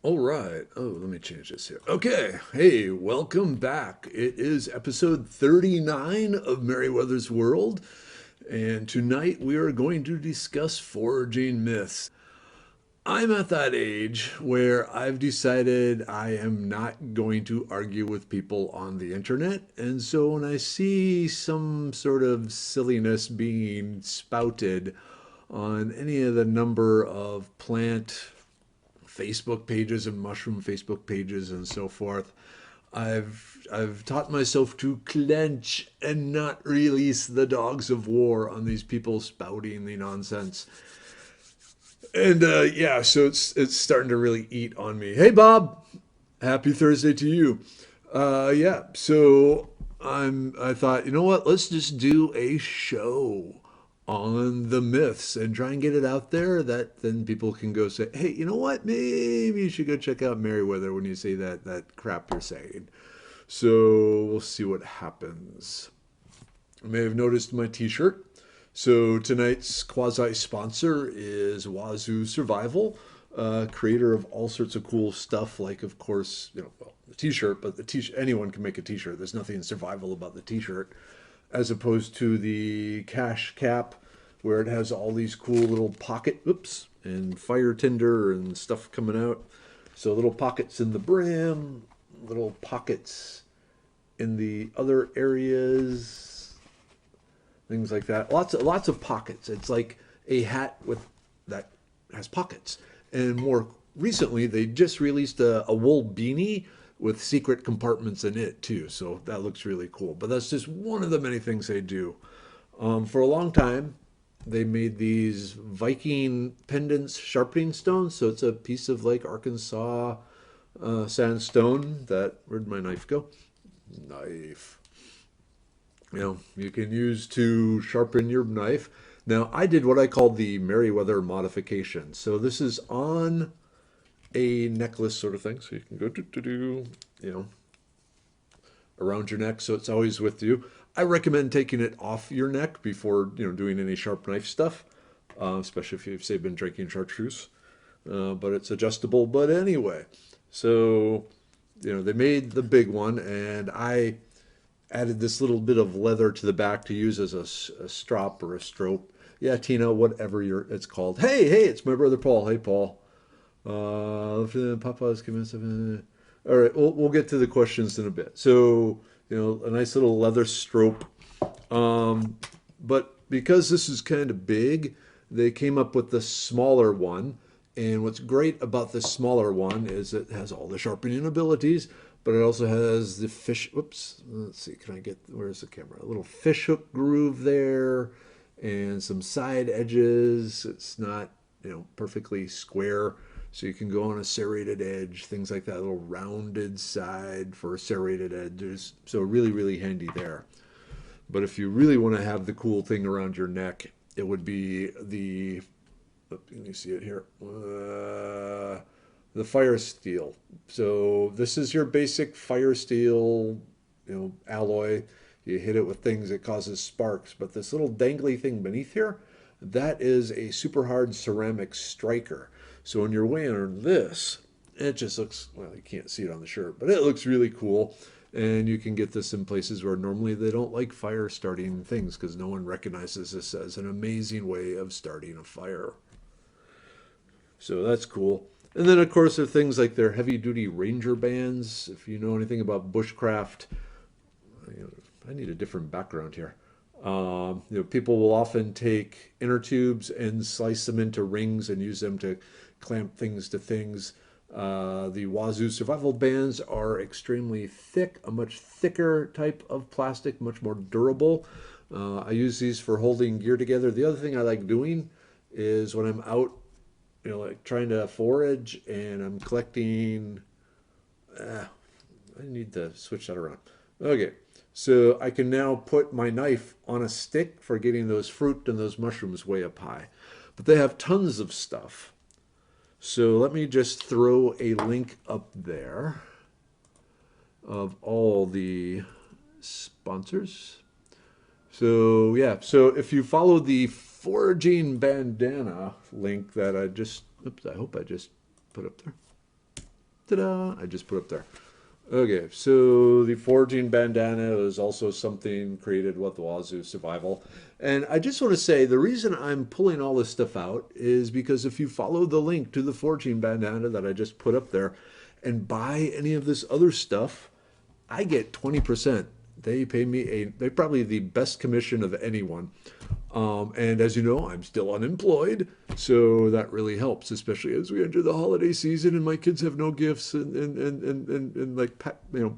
All right. Oh, let me change this here. Okay. Hey, welcome back. It is episode 39 of Merriweather's World, and tonight we are going to discuss foraging myths. I'm at that age where I've decided I am not going to argue with people on the internet. And so when I see some sort of silliness being spouted on any of the number of plant Facebook pages and mushroom Facebook pages and so forth, I've taught myself to clench and not release the dogs of war on these people spouting the nonsense. And yeah, so it's starting to really eat on me. Hey Bob, happy Thursday to you. Yeah, so I thought, you know what? Let's just do a show on the myths and try and get it out there that then people can go say, hey, you know what? Maybe you should go check out Merriweather when you say that crap you're saying. So we'll see what happens. You may have noticed my t-shirt. So tonight's quasi sponsor is Wazoo Survival, creator of all sorts of cool stuff. Like, of course, well, the T-shirt, but the T-shirt, anyone can make a T-shirt. There's nothing survival about the T-shirt, as opposed to the cash cap, where it has all these cool little and fire tinder and stuff coming out. So little pockets in the brim, little pockets in the other areas, things like that. Lots of pockets. It's like a hat with that has pockets. And more recently, they just released a wool beanie with secret compartments in it too. So that looks really cool. But that's just one of the many things they do. For a long time, they made these Viking pendants sharpening stones. So it's a piece of like Arkansas sandstone that, where'd my knife go? Knife. You can use to sharpen your knife. Now, I did what I called the Merriweather modification. So this is on a necklace sort of thing. So you can go you know, around your neck, so it's always with you. I recommend taking it off your neck before doing any sharp knife stuff, especially if you've say been drinking chartreuse. But it's adjustable. But anyway, so they made the big one, and I added this little bit of leather to the back to use as a strop or a strope. Yeah, Tina, whatever it's called. Hey, it's my brother Paul. Hey, Paul. Papa's convinced. All right, we'll get to the questions in a bit. So, a nice little leather strope. But because this is kind of big, they came up with the smaller one. And what's great about the smaller one is it has all the sharpening abilities, but it also has the fish. Whoops. Let's see. Where's the camera? A little fish hook groove there and some side edges. It's not, perfectly square. So you can go on a serrated edge, things like that, a little rounded side for serrated edges. So really, really handy there. But if you really want to have the cool thing around your neck, it would be can you see it here? The fire steel. So this is your basic fire steel, alloy. You hit it with things, it causes sparks. But this little dangly thing beneath here, that is a super hard ceramic striker. So when you're wearing this, it just looks, well, you can't see it on the shirt, but it looks really cool. And you can get this in places where normally they don't like fire starting things because no one recognizes this as an amazing way of starting a fire. So that's cool. And then, of course, there are things like their heavy duty ranger bands. If you know anything about bushcraft, I need a different background here. People will often take inner tubes and slice them into rings and use them to clamp things to things. The Wazoo survival bands are extremely thick, a much thicker type of plastic, much more durable. I use these for holding gear together. The other thing I like doing is when I'm out, like trying to forage and I'm collecting. I need to switch that around. Okay. So I can now put my knife on a stick for getting those fruit and those mushrooms way up high. But they have tons of stuff. So let me just throw a link up there of all the sponsors. So yeah, so if you follow the Foraging bandana link that I hope I just put up there. Ta-da! I just put up there. Okay, so the foraging bandana is also something created with the Wazoo Survival. And I just want to say the reason I'm pulling all this stuff out is because if you follow the link to the foraging bandana that I just put up there and buy any of this other stuff, I get 20%. They pay me they probably the best commission of anyone. And as you know, I'm still unemployed, so that really helps, especially as we enter the holiday season and my kids have no gifts and like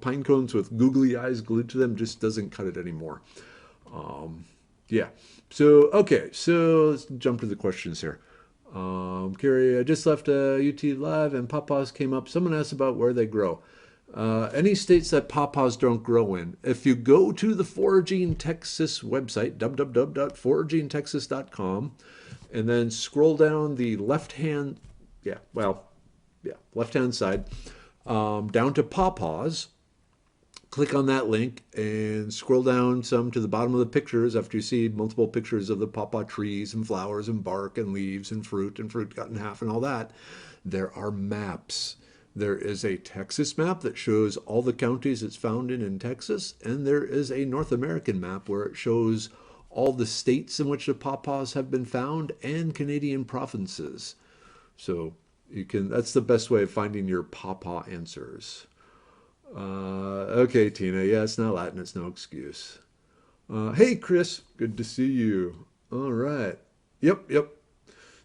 pine cones with googly eyes glued to them just doesn't cut it anymore. Yeah. So okay, so let's jump to the questions here. Carrie, I just left UT Live and pawpaws came up. Someone asked about where they grow. Any states that pawpaws don't grow in. If you go to the Foraging Texas website, www.foragingtexas.com, and then scroll down the left-hand, left-hand side, down to pawpaws, click on that link and scroll down some to the bottom of the pictures after you see multiple pictures of the pawpaw trees and flowers and bark and leaves and fruit cut in half and all that. There are maps. There is a Texas map that shows all the counties it's found in Texas, and there is a North American map where it shows all the states in which the pawpaws have been found and Canadian provinces. So that's the best way of finding your pawpaw answers. Okay, Tina, yeah, it's not Latin, it's no excuse. Hey, Chris, good to see you. All right. Yep.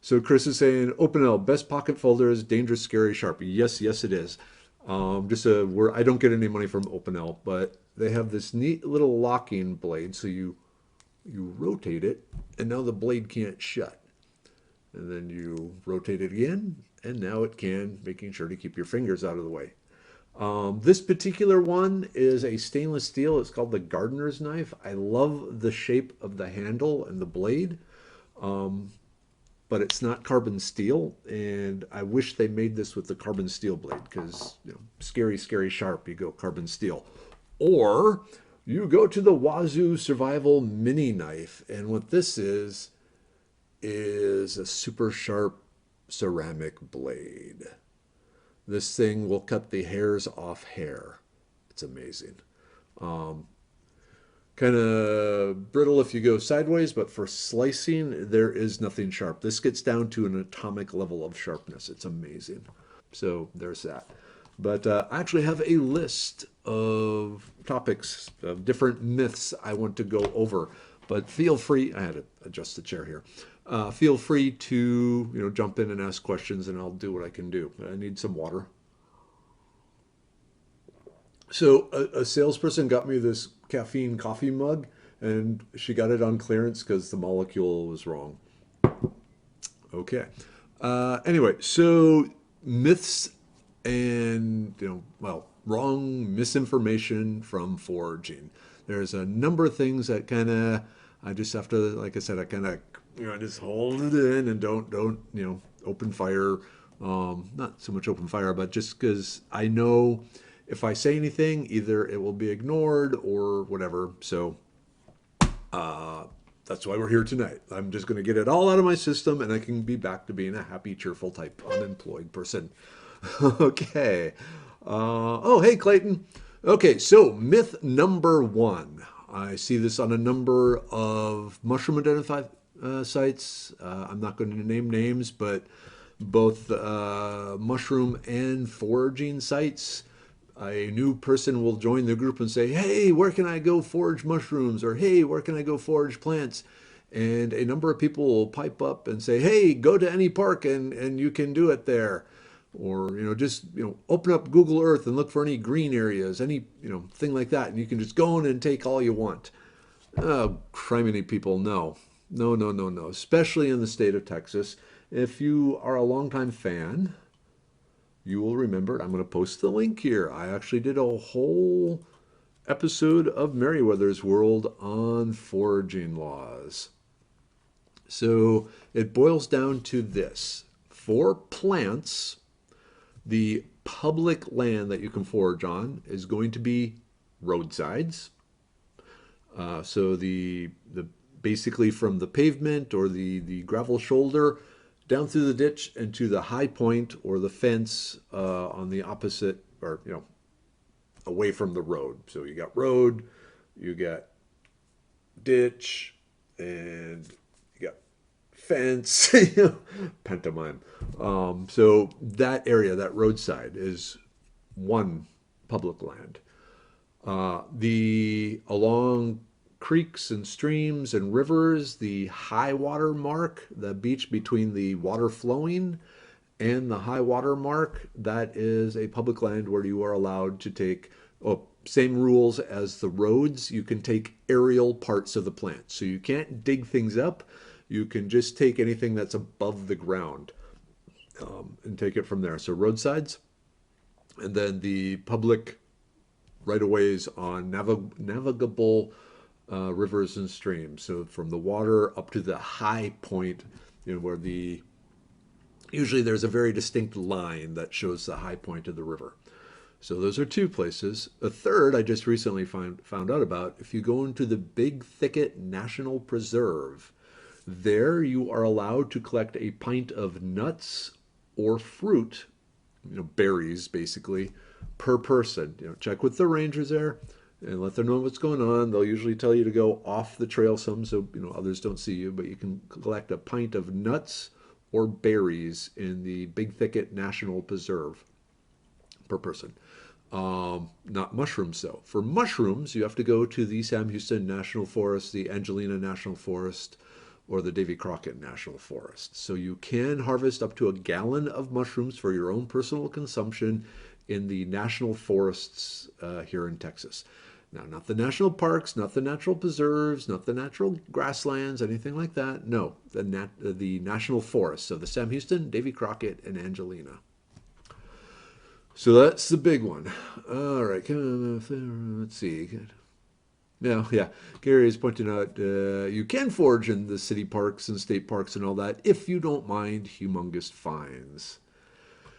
So Chris is saying, Opinel, best pocket folder is Dangerous Scary Sharpie. Yes, it is. Just a word. I don't get any money from Opinel, but they have this neat little locking blade. So you rotate it, and now the blade can't shut. And then you rotate it again, and now it can, making sure to keep your fingers out of the way. This particular one is a stainless steel. It's called the gardener's knife. I love the shape of the handle and the blade. But it's not carbon steel, and I wish they made this with the carbon steel blade because scary sharp, you go carbon steel. Or you go to the Wazoo Survival Mini Knife, and what this is a super sharp ceramic blade. This thing will cut the hairs off hair. It's amazing. Kind of brittle if you go sideways, but for slicing, there is nothing sharp. This gets down to an atomic level of sharpness. It's amazing. So there's that. But I actually have a list of topics, of different myths I want to go over. But feel free, I had to adjust the chair here. Feel free to jump in and ask questions, and I'll do what I can do. I need some water. So a salesperson got me this caffeine coffee mug, and she got it on clearance because the molecule was wrong. Okay. Anyway, so myths and wrong misinformation from foraging. There's a number of things that I just have to, like I said, I just hold it in and don't open fire. Not so much open fire, but just because I know if I say anything, either it will be ignored or whatever. So that's why we're here tonight. I'm just going to get it all out of my system, and I can be back to being a happy, cheerful type unemployed person. Okay. Hey, Clayton. Okay, so myth number 1. I see this on a number of mushroom identified sites. I'm not going to name names, but both mushroom and foraging sites. A new person will join the group and say, hey, where can I go forage mushrooms? Or hey, where can I go forage plants? And a number of people will pipe up and say, hey, go to any park and you can do it there. Or, just, open up Google Earth and look for any green areas, any, thing like that. And you can just go in and take all you want. Oh, criminy people, no. No. Especially in the state of Texas. If you are a longtime fan, you will remember, I'm going to post the link here. I actually did a whole episode of Merriwether's World on foraging laws. So it boils down to this. For plants, the public land that you can forage on is going to be roadsides. So the basically from the pavement or the gravel shoulder down through the ditch and to the high point or the fence on the opposite, or away from the road. So you got road, you got ditch, and you got fence. Pantomime. So that area, that roadside, is one public land. The along creeks and streams and rivers, the high water mark, the beach between the water flowing and the high water mark, that is a public land where you are allowed to take, oh, same rules as the roads. You can take aerial parts of the plant. So you can't dig things up. You can just take anything that's above the ground and take it from there. So roadsides, and then the public right of ways on navigable rivers and streams. So from the water up to the high point, where usually there's a very distinct line that shows the high point of the river. So those are two places. A third I just recently found out about. If you go into the Big Thicket National Preserve, there you are allowed to collect a pint of nuts or fruit, berries basically, per person. Check with the rangers there and let them know what's going on. They'll usually tell you to go off the trail some so others don't see you, but you can collect a pint of nuts or berries in the Big Thicket National Preserve per person. Not mushrooms though. For mushrooms, you have to go to the Sam Houston National Forest, the Angelina National Forest, or the Davy Crockett National Forest. So you can harvest up to a gallon of mushrooms for your own personal consumption in the national forests here in Texas. Now, not the national parks, not the natural preserves, not the natural grasslands, anything like that. No, the national forests. So the Sam Houston, Davy Crockett, and Angelina. So that's the big one. All right, let's see. Yeah. Gary is pointing out you can forage in the city parks and state parks and all that if you don't mind humongous fines.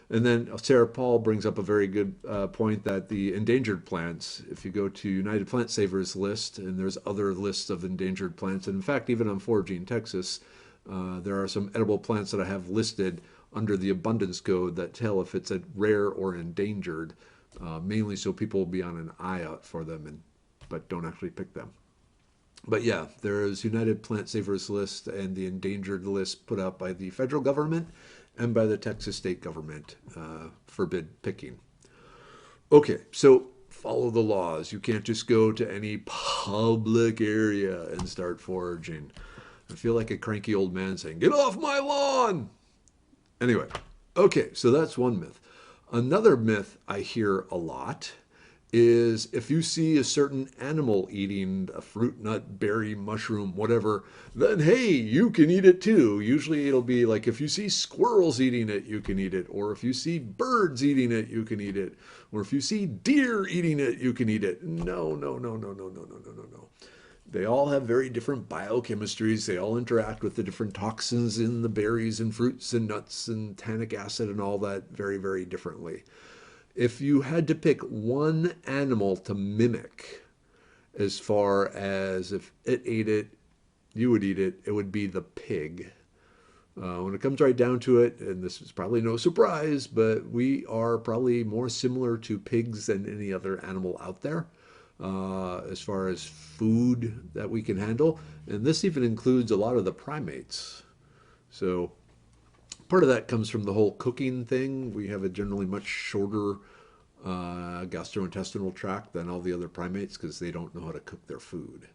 And then Sarah Paul brings up a very good point that the endangered plants, if you go to United Plant Savers list, and there's other lists of endangered plants, and in fact, even on Foraging Texas, there are some edible plants that I have listed under the abundance code that tell if it's a rare or endangered, mainly so people will be on an eye out for them, but don't actually pick them. But yeah, there is United Plant Savers list and the endangered list put out by the federal government and by the Texas state government forbid picking. Okay, so follow the laws. You can't just go to any public area and start foraging. I feel like a cranky old man saying, "Get off my lawn!" Anyway, okay, so that's one myth. Another myth I hear a lot is if you see a certain animal eating a fruit, nut, berry, mushroom, whatever, then hey, you can eat it too. Usually it'll be like if you see squirrels eating it, you can eat it. Or if you see birds eating it, you can eat it. Or if you see deer eating it, you can eat it. No. They all have very different biochemistries. They all interact with the different toxins in the berries and fruits and nuts and tannic acid and all that very, very differently. If you had to pick one animal to mimic, as far as if it ate it, you would eat it, it would be the pig. When it comes right down to it, and this is probably no surprise, but we are probably more similar to pigs than any other animal out there as far as food that we can handle. And this even includes a lot of the primates. So part of that comes from the whole cooking thing. We have a generally much shorter gastrointestinal tract than all the other primates because they don't know how to cook their food.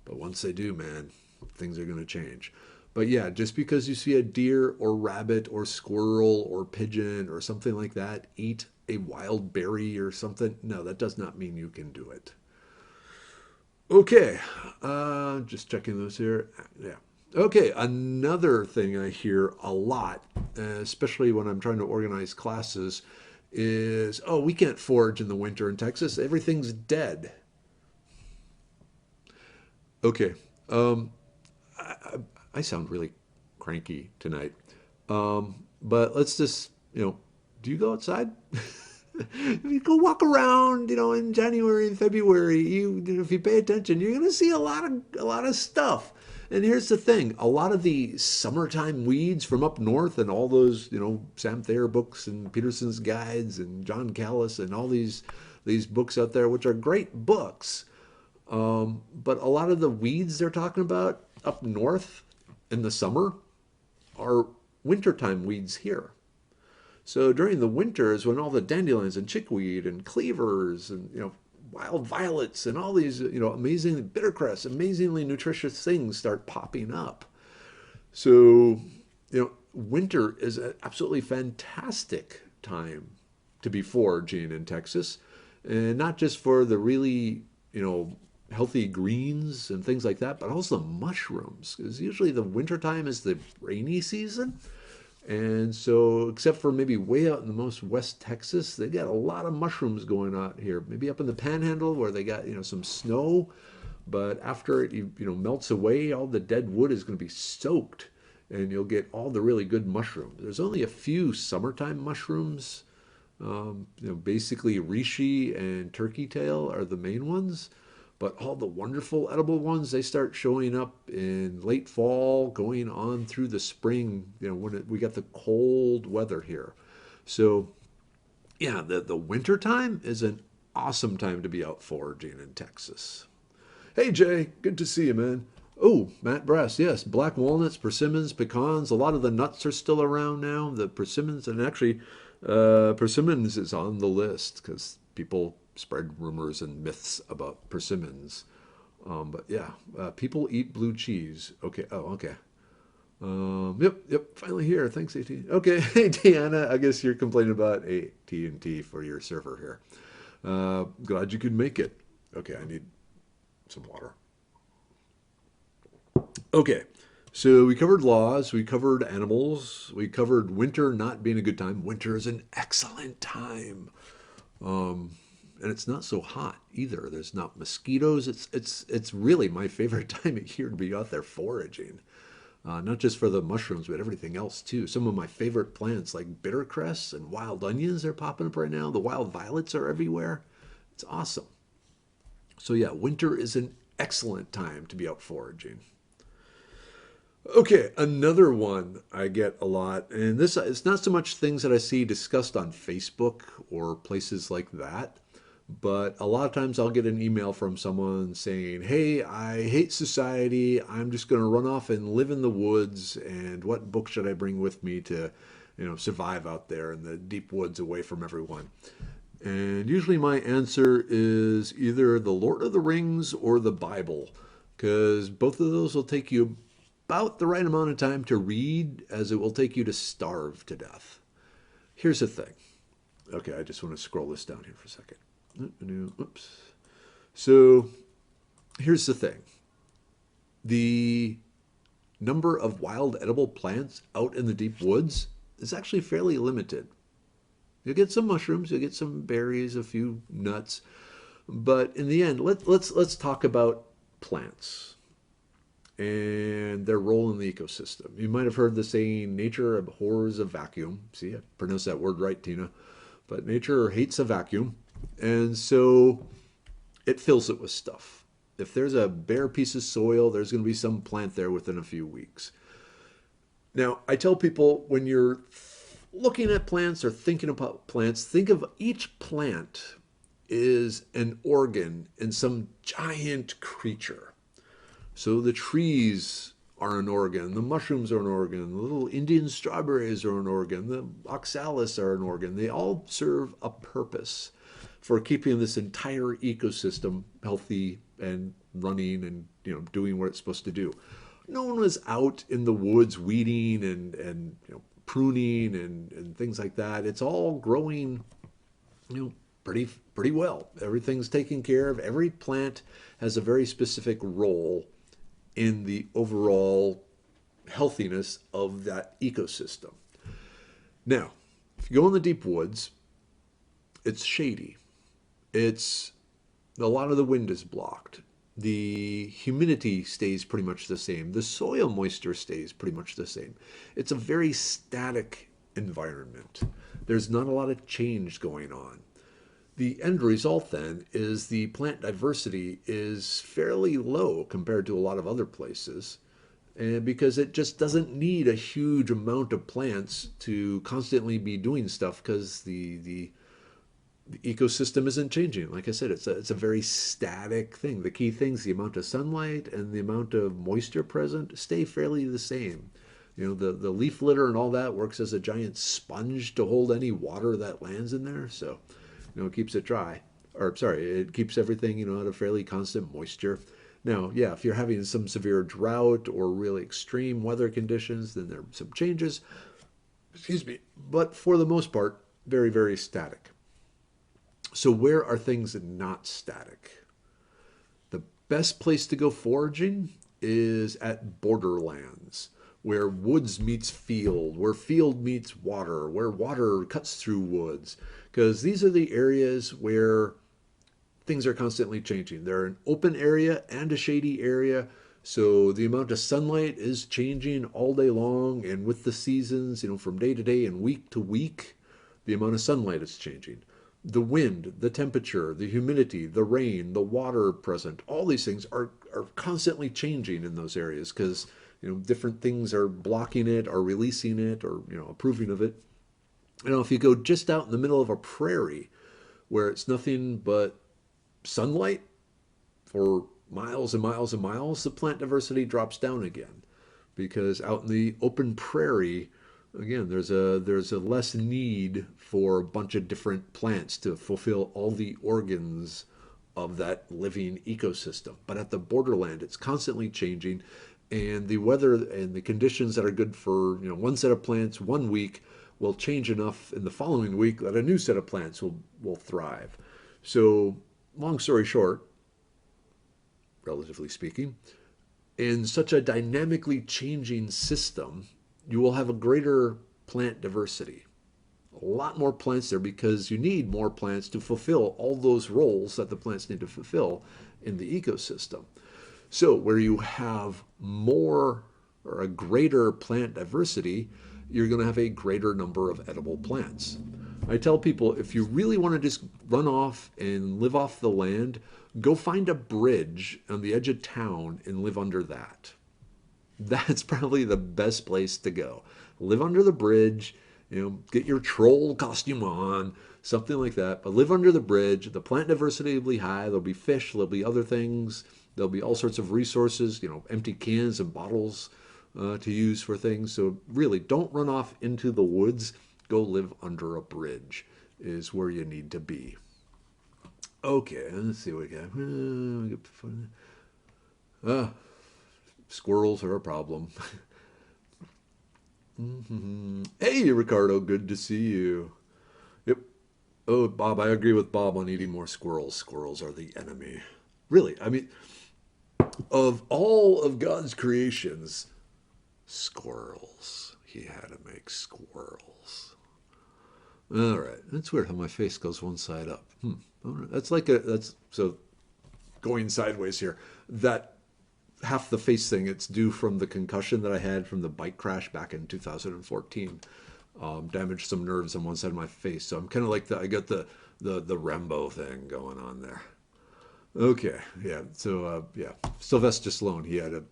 But once they do, man, things are going to change. But yeah, just because you see a deer or rabbit or squirrel or pigeon or something like that eat a wild berry or something, no, that does not mean you can do it. Okay, just checking those here. Yeah. Okay, another thing I hear a lot, especially when I'm trying to organize classes, is, oh, we can't forage in the winter in Texas. Everything's dead. Okay, I sound really cranky tonight. But let's just, do you go outside? You go walk around, in January and February. If you pay attention, you're going to see a lot of stuff. And here's the thing, a lot of the summertime weeds from up north and all those, Sam Thayer books and Peterson's guides and John Callis and all these books out there, which are great books. But a lot of the weeds they're talking about up north in the summer are wintertime weeds here. So during the winter is when all the dandelions and chickweed and cleavers and wild violets and all these amazing bittercress, amazingly nutritious things start popping up. So winter is an absolutely fantastic time to be foraging in Texas, and not just for the really healthy greens and things like that, but also mushrooms, because usually the wintertime is the rainy season. And so, except for maybe way out in the most West Texas, they got a lot of mushrooms going on here. Maybe up in the Panhandle where they got some snow, but after it melts away, all the dead wood is going to be soaked, and you'll get all the really good mushrooms. There's only a few summertime mushrooms. Basically reishi and turkey tail are the main ones. But all the wonderful edible ones, they start showing up in late fall, going on through the spring, when we got the cold weather here. So, yeah, the winter time is an awesome time to be out foraging in Texas. Hey, Jay, good to see you, man. Oh, Matt Brass, yes, black walnuts, persimmons, pecans, a lot of the nuts are still around now. The persimmons, and actually, persimmons is on the list because people spread rumors and myths about persimmons. But yeah, people eat blue cheese. Okay. Oh, okay. Yep. Finally here. Thanks, AT. Okay. Hey, Deanna. I guess you're complaining about AT&T for your server here. Glad you could make it. Okay. I need some water. Okay. So we covered laws, we covered animals, we covered winter not being a good time. Winter is an excellent time. And it's not so hot either. There's not mosquitoes. It's really my favorite time of year to be out there foraging. Not just for the mushrooms, but everything else too. Some of my favorite plants like bittercress and wild onions are popping up right now. The wild violets are everywhere. It's awesome. So yeah, winter is an excellent time to be out foraging. Okay, another one I get a lot, and this it's not so much things that I see discussed on Facebook or places like that. But a lot of times I'll get an email from someone saying, hey, I hate society. I'm just going to run off and live in the woods. And what book should I bring with me to, survive out there in the deep woods away from everyone? And usually my answer is either The Lord of the Rings or the Bible, because both of those will take you about the right amount of time to read as it will take you to starve to death. Here's the thing. Okay, I just want to scroll this down here for a second. Oops. So here's the thing. The number of wild edible plants out in the deep woods is actually fairly limited. You'll get some mushrooms, you'll get some berries, a few nuts, but in the end, let's talk about plants and their role in the ecosystem. You might have heard the saying, nature abhors a vacuum. See, I pronounced that word right, Tina. But nature hates a vacuum. And so it fills it with stuff. If there's a bare piece of soil, there's going to be some plant there within a few weeks. Now, I tell people when you're looking at plants or thinking about plants, think of each plant is an organ in some giant creature. So the trees are an organ, the mushrooms are an organ, the little Indian strawberries are an organ, the oxalis are an organ. They all serve a purpose for keeping this entire ecosystem healthy and running and doing what it's supposed to do. No one was out in the woods weeding and pruning and things like that. It's all growing pretty well. Everything's taken care of. Every plant has a very specific role in the overall healthiness of that ecosystem. Now, if you go in the deep woods, it's shady. It's a lot of the wind is blocked. The humidity stays pretty much the same. The soil moisture stays pretty much the same. It's a very static environment. There's not a lot of change going on. The end result then is the plant diversity is fairly low compared to a lot of other places. And because it just doesn't need a huge amount of plants to constantly be doing stuff because the ecosystem isn't changing. Like I said, it's a very static thing. The key things, the amount of sunlight and the amount of moisture present, stay fairly the same. The leaf litter and all that works as a giant sponge to hold any water that lands in there. So, it keeps it dry. Or, sorry, it keeps everything, at a fairly constant moisture. Now, yeah, if you're having some severe drought or really extreme weather conditions, then there are some changes. Excuse me. But for the most part, very, very static. So where are things not static? The best place to go foraging is at borderlands, where woods meets field, where field meets water, where water cuts through woods, because these are the areas where things are constantly changing. They're an open area and a shady area, so the amount of sunlight is changing all day long, and with the seasons, from day to day and week to week, the amount of sunlight is changing. The wind, the temperature, the humidity, the rain, the water present, all these things are constantly changing in those areas because different things are blocking it or releasing it or approving of it. If you go just out in the middle of a prairie where it's nothing but sunlight for miles and miles and miles, the plant diversity drops down again because out in the open prairie, again, there's a less need for a bunch of different plants to fulfill all the organs of that living ecosystem. But at the borderland, it's constantly changing, and the weather and the conditions that are good for one set of plants 1 week will change enough in the following week that a new set of plants will thrive. So, long story short, relatively speaking, in such a dynamically changing system, you will have a greater plant diversity. A lot more plants there because you need more plants to fulfill all those roles that the plants need to fulfill in the ecosystem. So where you have more or a greater plant diversity, you're going to have a greater number of edible plants. I tell people, if you really want to just run off and live off the land, go find a bridge on the edge of town and live under that. That's probably the best place to go. Live under the bridge, get your troll costume on, something like that. But live under the bridge. The plant diversity will be high. There'll be fish. There'll be other things. There'll be all sorts of resources, empty cans and bottles to use for things. So really, don't run off into the woods. Go live under a bridge is where you need to be. Okay, let's see what we got. Squirrels are a problem. Hey, Ricardo, good to see you. Yep. Oh, Bob, I agree with Bob on eating more squirrels. Squirrels are the enemy. Really, I mean, of all of God's creations, squirrels. He had to make squirrels. All right, that's weird how my face goes one side up. That's so going sideways here. That half the face thing, it's due from the concussion that I had from the bike crash back in 2014. Damaged some nerves on one side of my face. So I'm kind of like I got the Rambo thing going on there. Okay, yeah. So yeah, Sylvester Stallone, he had a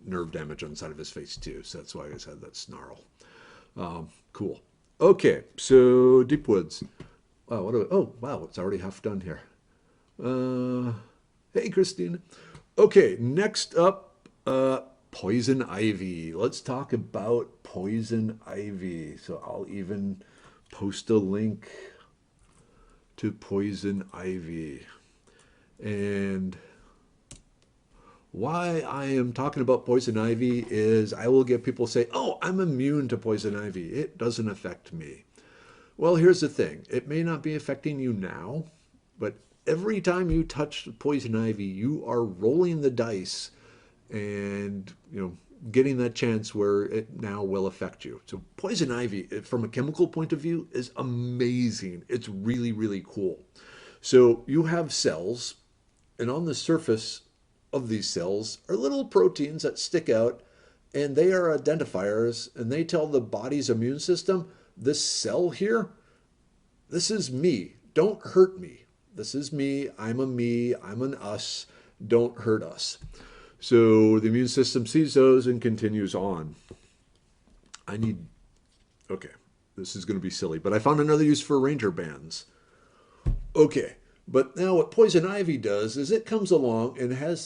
nerve damage on the side of his face too. So that's why he had that snarl. Cool. Okay, so Deep Woods. Wow, oh wow, it's already half done here. Hey, Christine. Okay, next up, poison ivy. Let's talk about poison ivy. So I'll even post a link to poison ivy. And why I am talking about poison ivy is I will get people say, oh, I'm immune to poison ivy. It doesn't affect me. Well, here's the thing. It may not be affecting you now, but every time you touch poison ivy, you are rolling the dice and, getting that chance where it now will affect you. So poison ivy, from a chemical point of view, is amazing. It's really, really cool. So you have cells, and on the surface of these cells are little proteins that stick out, and they are identifiers, and they tell the body's immune system, this cell here, this is me. Don't hurt me. This is me. I'm a me. I'm an us. Don't hurt us. So the immune system sees those and continues on. Okay, this is going to be silly, but I found another use for ranger bands. Okay, but now what poison ivy does is it comes along and has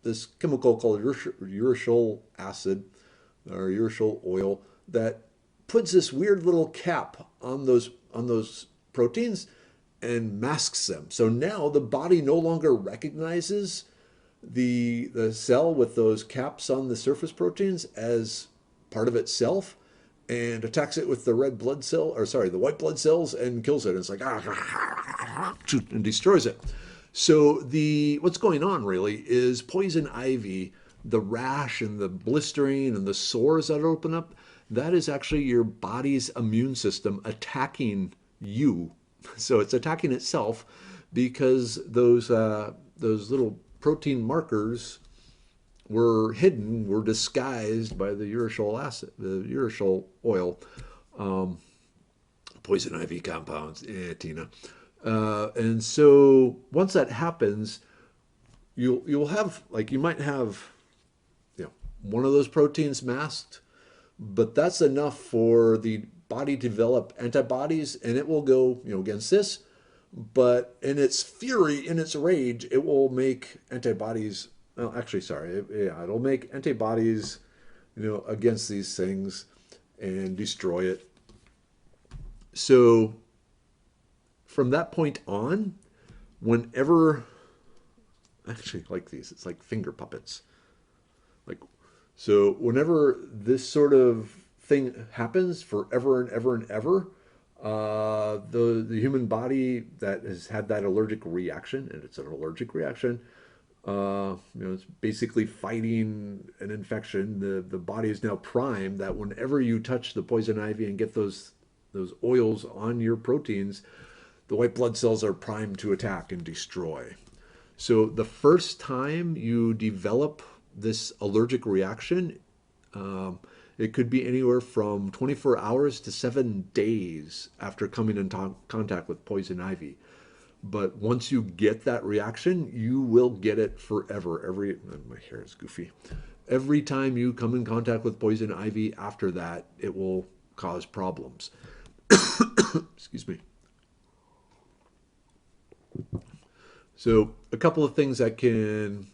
this chemical called urushiol acid or urushiol oil that puts this weird little cap on those proteins and masks them. So now the body no longer recognizes the cell with those caps on the surface proteins as part of itself and attacks it with the the white blood cells and kills it. And it's like and destroys it. So the what's going on really is poison ivy, the rash and the blistering and the sores that open up, that is actually your body's immune system attacking you. So it's attacking itself because those little protein markers were disguised by the urushiol acid, the urushiol oil, um, poison ivy compounds, Tina. And so once that happens, you'll have you might have one of those proteins masked, but that's enough for the body to develop antibodies, and it will go against this. But in its fury, in its rage, it will make antibodies. Well, actually, sorry, it'll make antibodies, against these things and destroy it. So from that point on, whenever, actually like these, it's like finger puppets. Like, so whenever this sort of thing happens forever and ever and ever, the human body that has had that allergic reaction, and it's an allergic reaction, it's basically fighting an infection. The body is now primed that whenever you touch the poison ivy and get those oils on your proteins, the white blood cells are primed to attack and destroy. So the first time you develop this allergic reaction, it could be anywhere from 24 hours to 7 days after coming in contact with poison ivy. But once you get that reaction, you will get it forever. My hair is goofy. Every time you come in contact with poison ivy after that, it will cause problems. Excuse me. So a couple of things that can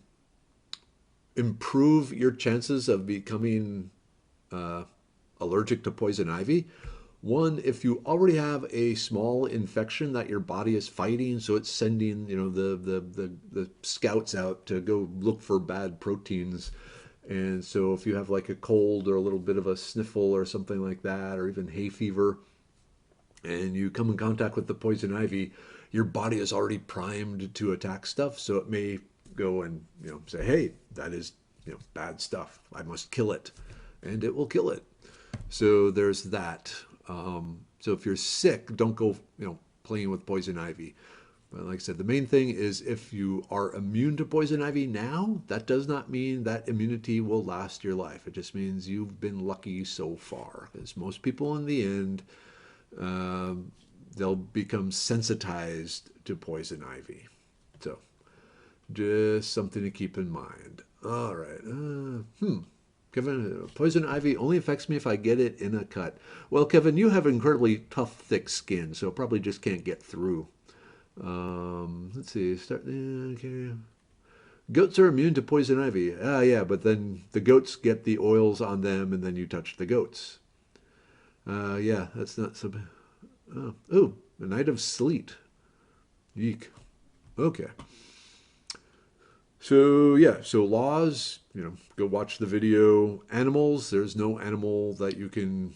improve your chances of becoming allergic to poison ivy. One, if you already have a small infection that your body is fighting, so it's sending the scouts out to go look for bad proteins. And so if you have like a cold or a little bit of a sniffle or something like that, or even hay fever, and you come in contact with the poison ivy, your body is already primed to attack stuff. So it may go and say, hey, that is bad stuff. I must kill it, and it will kill it. So there's that. So if you're sick, don't go playing with poison ivy. But like I said, the main thing is if you are immune to poison ivy now, that does not mean that immunity will last your life. It just means you've been lucky so far. Because most people in the end, they'll become sensitized to poison ivy. So just something to keep in mind. All right. Kevin, poison ivy only affects me if I get it in a cut. Well, Kevin, you have incredibly tough, thick skin, so it probably just can't get through. Let's see. Okay. Goats are immune to poison ivy. Yeah, but then the goats get the oils on them, and then you touch the goats. Yeah, that's not so bad. Oh, a night of sleet. Yeek. Okay. So yeah, so laws, go watch the video. Animals, there's no animal that you can,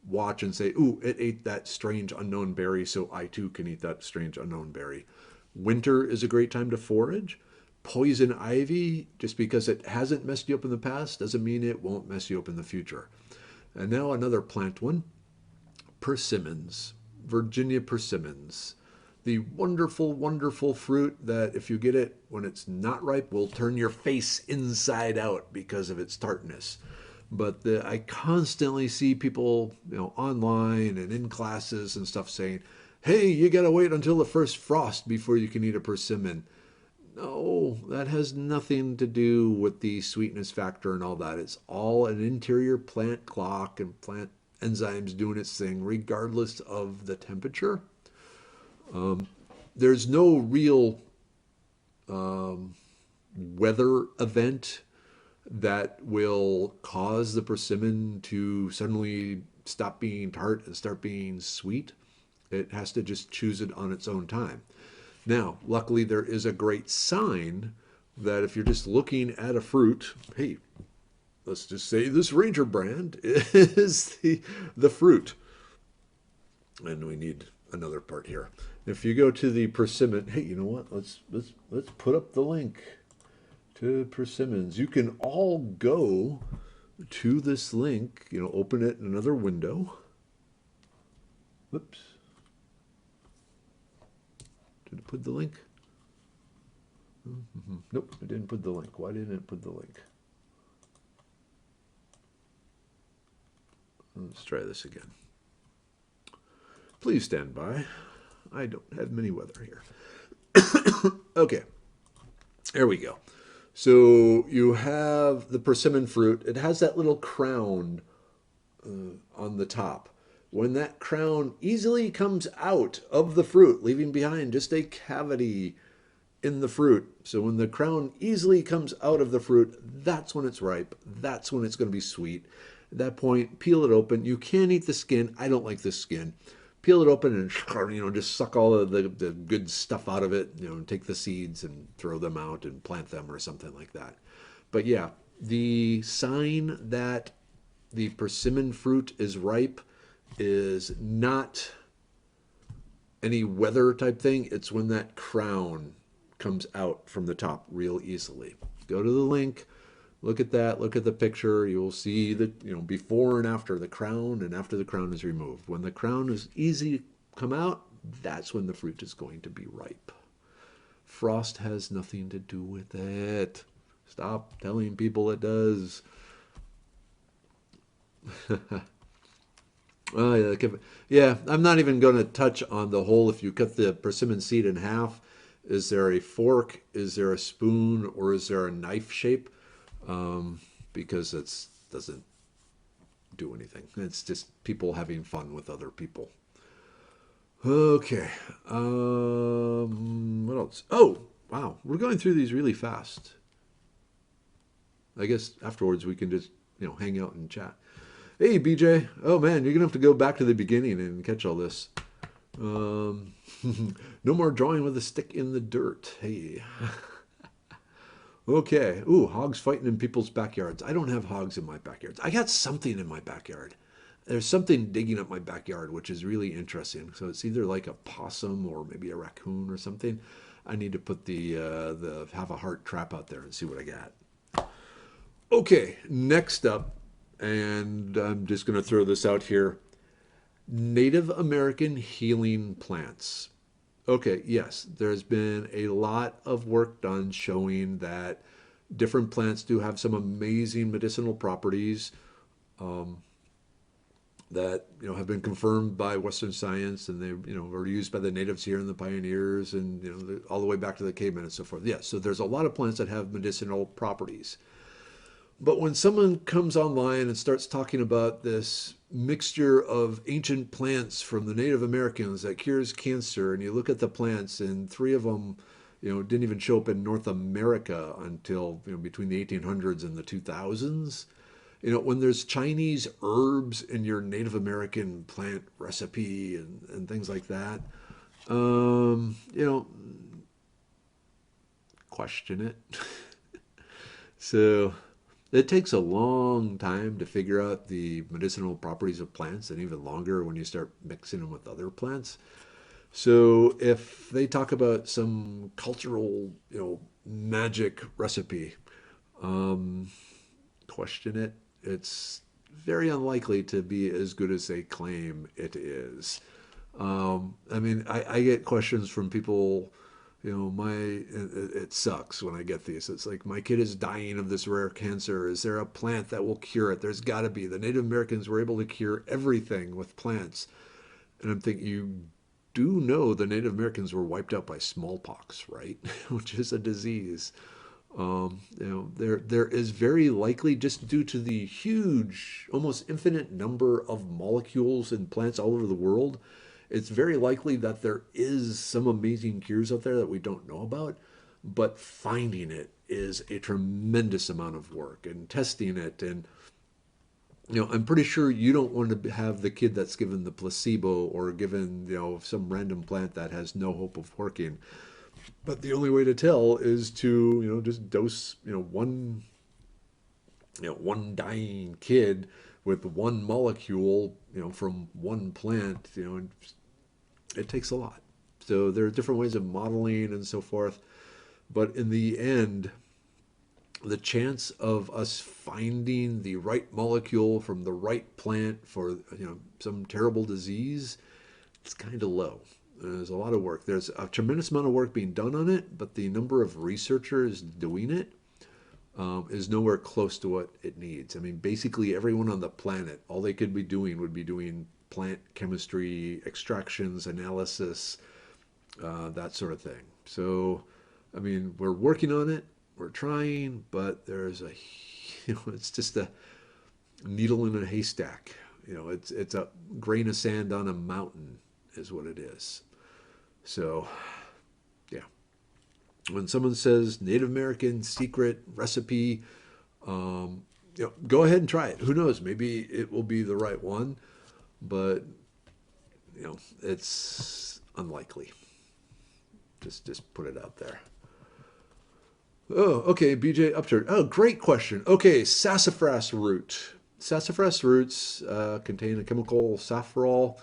watch and say, ooh, it ate that strange unknown berry, so I too can eat that strange unknown berry. Winter is a great time to forage. Poison ivy, just because it hasn't messed you up in the past, doesn't mean it won't mess you up in the future. And now another plant one, persimmons, Virginia persimmons. The wonderful, wonderful fruit that if you get it when it's not ripe will turn your face inside out because of its tartness. But I constantly see people, online and in classes and stuff saying, hey, you got to wait until the first frost before you can eat a persimmon. No, that has nothing to do with the sweetness factor and all that. It's all an interior plant clock and plant enzymes doing its thing, regardless of the temperature. There's no real um, weather event that will cause the persimmon to suddenly stop being tart and start being sweet. It has to just choose it on its own time. Now, luckily, there is a great sign that if you're just looking at a fruit, hey, let's just say this Ranger brand is the fruit. And we need another part here. If you go to the persimmon, hey, you know what? Let's put up the link to persimmons. You can all go to this link, open it in another window. Whoops. Did it put the link? Nope, it didn't put the link. Why didn't it put the link? Let's try this again. Please stand by. I don't have Merriwether here. Okay, there we go. So you have the persimmon fruit. It has that little crown on the top. When that crown easily comes out of the fruit, leaving behind just a cavity in the fruit. So when the crown easily comes out of the fruit, that's when it's ripe. That's when it's going to be sweet. At that point, peel it open. You can eat the skin. I don't like the skin. Peel it open and just suck all of the good stuff out of it. Take the seeds and throw them out and plant them or something like that. But yeah, the sign that the persimmon fruit is ripe is not any weather type thing. It's when that crown comes out from the top real easily. Go to the link, look at that, look at the picture. You will see that, before and after the crown and after the crown is removed. When the crown is easy to come out, that's when the fruit is going to be ripe. Frost has nothing to do with it. Stop telling people it does. Oh, yeah, I'm not even going to touch on the whole. If you cut the persimmon seed in half, is there a fork? Is there a spoon? Or is there a knife shape? Because it doesn't do anything. It's just people having fun with other people. Okay. What else? Oh, wow. We're going through these really fast. I guess afterwards we can just, hang out and chat. Hey, BJ. Oh, man, you're going to have to go back to the beginning and catch all this. No more drawing with a stick in the dirt. Hey. Okay. Ooh, hogs fighting in people's backyards. I don't have hogs in my backyards. I got something in my backyard. There's something digging up my backyard, which is really interesting. So it's either like a possum or maybe a raccoon or something. I need to put the have a heart trap out there and see what I got. Okay, next up, and I'm just going to throw this out here. Native American healing plants. Okay, yes, there's been a lot of work done showing that different plants do have some amazing medicinal properties that have been confirmed by Western science, and they were used by the natives here and the pioneers, and all the way back to the cavemen and so forth. Yes, so there's a lot of plants that have medicinal properties. But when someone comes online and starts talking about this mixture of ancient plants from the Native Americans that cures cancer, and you look at the plants, and three of them, didn't even show up in North America until between the 1800s and the 2000s. When there's Chinese herbs in your Native American plant recipe and things like that, question it. So it takes a long time to figure out the medicinal properties of plants, and even longer when you start mixing them with other plants. So if they talk about some cultural, magic recipe, question it. It's very unlikely to be as good as they claim it is. I get questions from people. It sucks when I get these. It's like, my kid is dying of this rare cancer. Is there a plant that will cure it? There's got to be. The Native Americans were able to cure everything with plants. And I'm thinking, you do know the Native Americans were wiped out by smallpox, right? Which is a disease. There is very likely, just due to the huge, almost infinite number of molecules in plants all over the world, it's very likely that there is some amazing cures out there that we don't know about. But finding it is a tremendous amount of work, and testing it. And I'm pretty sure you don't want to have the kid that's given the placebo or given some random plant that has no hope of working. But the only way to tell is to just dose one dying kid with one molecule from one plant. And it takes a lot. So there are different ways of modeling and so forth. But in the end, the chance of us finding the right molecule from the right plant for some terrible disease, it's kind of low. There's a lot of work. There's a tremendous amount of work being done on it, but the number of researchers doing it is nowhere close to what it needs. I mean, basically everyone on the planet, all they could be doing would be doing plant chemistry, extractions, analysis, that sort of thing. So, I mean, we're working on it. We're trying, but there's it's just a needle in a haystack. It's a grain of sand on a mountain is what it is. So, yeah. When someone says Native American secret recipe, go ahead and try it. Who knows? Maybe it will be the right one, but it's unlikely. Just put it out there. Oh, okay, BJ Upchurch. Oh, great question. Okay, sassafras root. Sassafras roots contain a chemical safrole,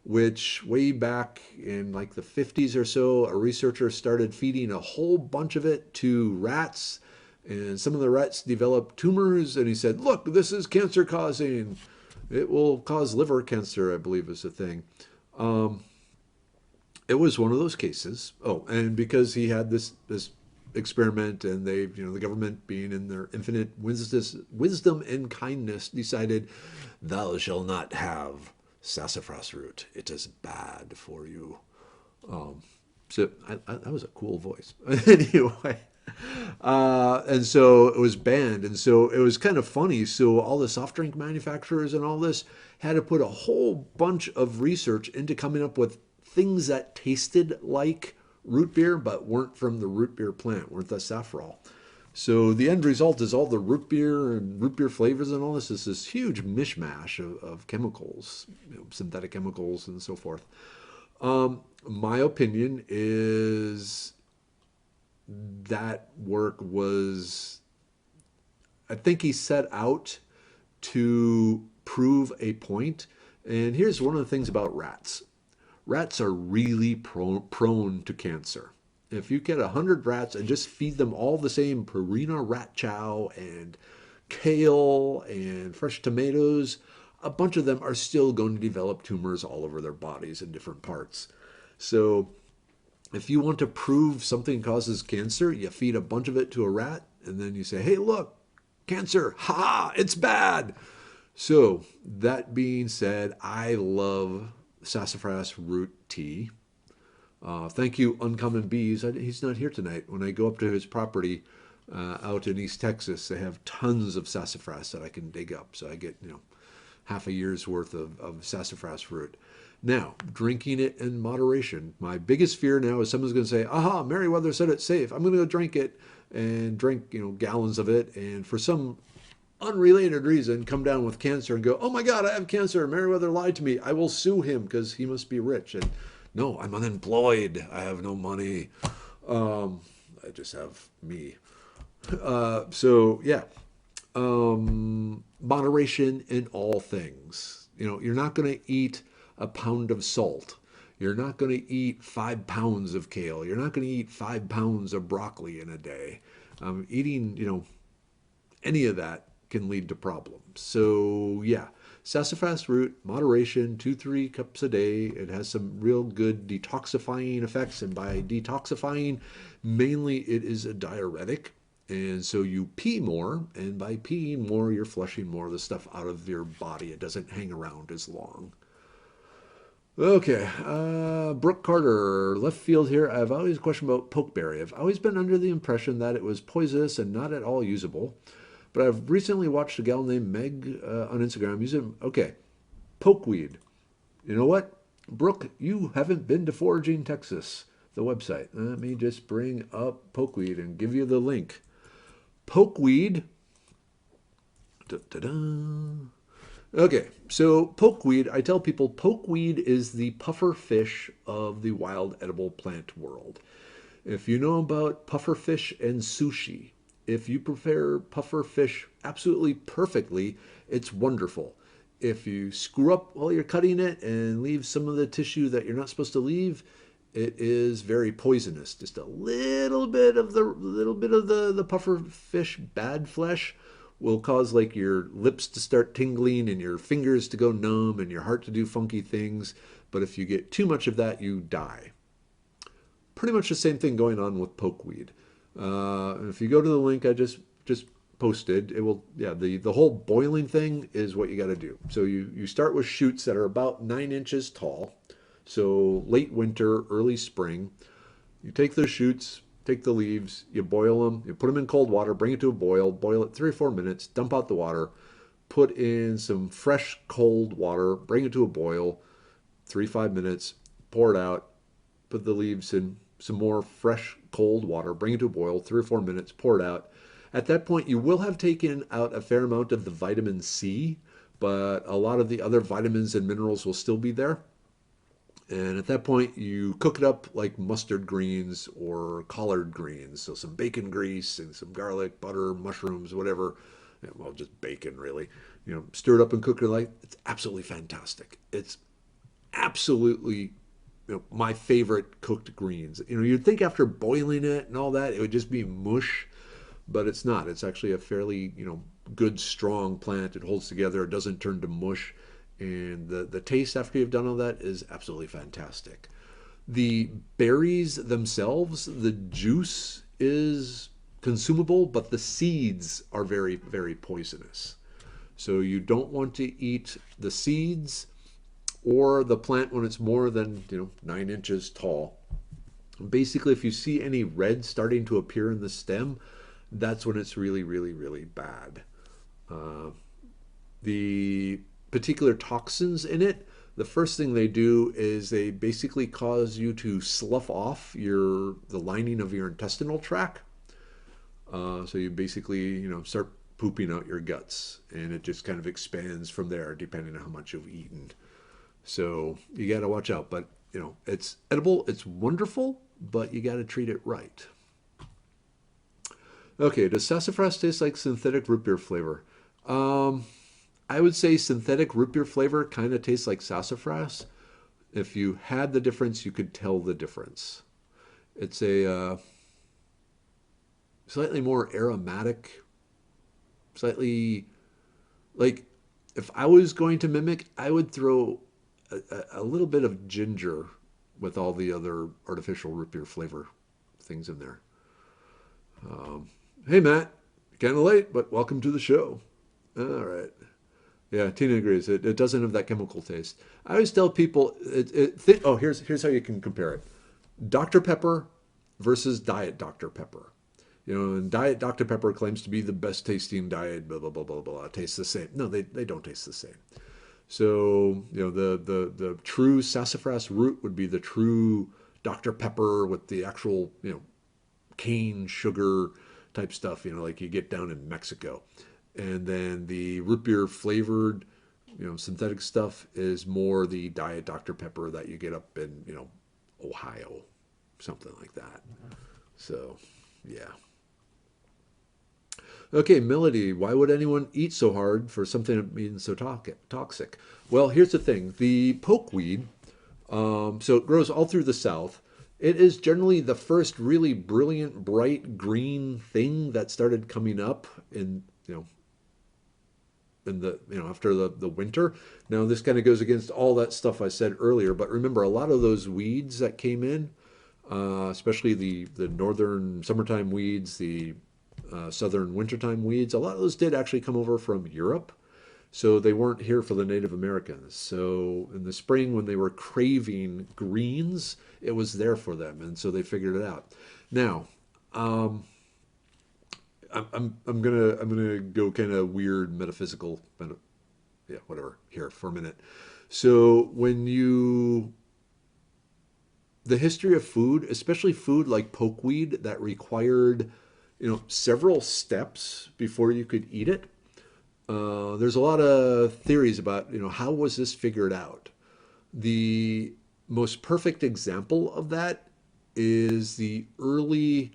which way back in like the 50s or so, a researcher started feeding a whole bunch of it to rats, and some of the rats developed tumors, and he said, look, this is cancer causing. It will cause liver cancer, I believe is the thing. It was one of those cases. Oh, and because he had this experiment, and they, the government, being in their infinite wisdom and kindness, decided, thou shall not have sassafras root. It is bad for you. So that was a cool voice. Anyway, and so it was banned, and so it was kind of funny. So all the soft drink manufacturers and all this had to put a whole bunch of research into coming up with things that tasted like root beer but weren't from the root beer plant, weren't the safrole. So the end result is all the root beer and root beer flavors and all this is this huge mishmash of chemicals, synthetic chemicals and so forth. My opinion is that work was, I think he set out to prove a point. And here's one of the things about rats. Rats are really prone to cancer. If you get 100 rats and just feed them all the same Purina rat chow and kale and fresh tomatoes, a bunch of them are still going to develop tumors all over their bodies in different parts. So if you want to prove something causes cancer, you feed a bunch of it to a rat, and then you say, hey, look, cancer, ha, it's bad. So that being said, I love sassafras root tea. Thank you, Uncommon Bees. He's not here tonight. When I go up to his property out in East Texas, they have tons of sassafras that I can dig up. So I get, half a year's worth of sassafras root. Now, drinking it in moderation. My biggest fear now is someone's going to say, aha, Merriwether said it's safe. I'm going to go drink it and drink, gallons of it. And for some unrelated reason, come down with cancer and go, oh my God, I have cancer. Merriwether lied to me. I will sue him because he must be rich. And no, I'm unemployed. I have no money. I just have me. So yeah, moderation in all things. You're not going to eat a pound of salt. You're not going to eat 5 pounds of kale. You're not going to eat 5 pounds of broccoli in a day. Eating, any of that can lead to problems. So yeah, sassafras root, moderation, 2-3 cups a day. It has some real good detoxifying effects. And by detoxifying, mainly it is a diuretic. And so you pee more, and by peeing more, you're flushing more of the stuff out of your body. It doesn't hang around as long. Okay, Brooke Carter, left field here. I've always questioned about pokeberry. I've always been under the impression that it was poisonous and not at all usable. But I've recently watched a gal named Meg on Instagram using, okay, pokeweed. You know what? Brooke, you haven't been to Foraging, Texas, the website. Let me just bring up pokeweed and give you the link. Pokeweed. Da-da-da. Okay, so pokeweed, I tell people pokeweed is the puffer fish of the wild edible plant world. If you know about puffer fish and sushi, if you prepare puffer fish absolutely perfectly, it's wonderful. If you screw up while you're cutting it and leave some of the tissue that you're not supposed to leave, it is very poisonous. Just a little bit of the puffer fish bad flesh will cause like your lips to start tingling and your fingers to go numb and your heart to do funky things. But if you get too much of that, you die. Pretty much the same thing going on with pokeweed. If you go to the link I just posted, it will, yeah, the whole boiling thing is what you got to do. So you start with shoots that are about 9 inches tall. So late winter, early spring. You take those shoots, take the leaves, you boil them, you put them in cold water, bring it to a boil it 3 or 4 minutes, dump out the water, put in some fresh cold water, bring it to a boil, 3 5 minutes, pour it out, put the leaves in some more fresh cold water, bring it to a boil, 3 or 4 minutes, pour it out. At that point, you will have taken out a fair amount of the vitamin C, but a lot of the other vitamins and minerals will still be there. And at that point, you cook it up like mustard greens or collard greens. So some bacon grease and some garlic, butter, mushrooms, whatever. Well, just bacon, really. Stir it up and cook it like it's absolutely fantastic. It's absolutely my favorite cooked greens. You'd think after boiling it and all that, it would just be mush, but it's not. It's actually a fairly, good, strong plant. It holds together. It doesn't turn to mush. And the taste after you've done all that is absolutely fantastic. The berries themselves, the juice is consumable, but the seeds are very, very poisonous. So you don't want to eat the seeds or the plant when it's more than 9 inches tall. Basically, if you see any red starting to appear in the stem, that's when it's really, really, really bad. The particular toxins in it, the first thing they do is they basically cause you to slough off the lining of your intestinal tract. So you basically start pooping out your guts, and it just kind of expands from there depending on how much you've eaten. So you got to watch out. But it's edible, it's wonderful, but you got to treat it right. Okay, does sassafras taste like synthetic root beer flavor? I would say synthetic root beer flavor kind of tastes like sassafras. If you had the difference, you could tell the difference. It's a slightly more aromatic, slightly like if I was going to mimic, I would throw a little bit of ginger with all the other artificial root beer flavor things in there. Hey, Matt, kind of late, but welcome to the show. All right. Yeah, Tina agrees. It doesn't have that chemical taste. I always tell people, here's how you can compare it. Dr. Pepper versus Diet Dr. Pepper. And Diet Dr. Pepper claims to be the best tasting diet, blah, blah, blah, blah, blah, tastes the same. No, they don't taste the same. So, the true sassafras root would be the true Dr. Pepper with the actual, cane sugar type stuff, like you get down in Mexico. And then the root beer flavored, synthetic stuff is more the Diet Dr. Pepper that you get up in, Ohio, something like that. So, yeah. Okay, Melody, why would anyone eat so hard for something that means so toxic? Well, here's the thing. The pokeweed, so it grows all through the South. It is generally the first really brilliant, bright green thing that started coming up in after the winter. Now this kind of goes against all that stuff I said earlier, but remember a lot of those weeds that came in, especially the northern summertime weeds, the southern wintertime weeds, a lot of those did actually come over from Europe. So they weren't here for the Native Americans. So in the spring, when they were craving greens, it was there for them, and so they figured it out. Now, um, I'm gonna go kind of weird metaphysical, yeah, whatever here for a minute. So the history of food, especially food like pokeweed that required, several steps before you could eat it. There's a lot of theories about, how was this figured out? The most perfect example of that is the early,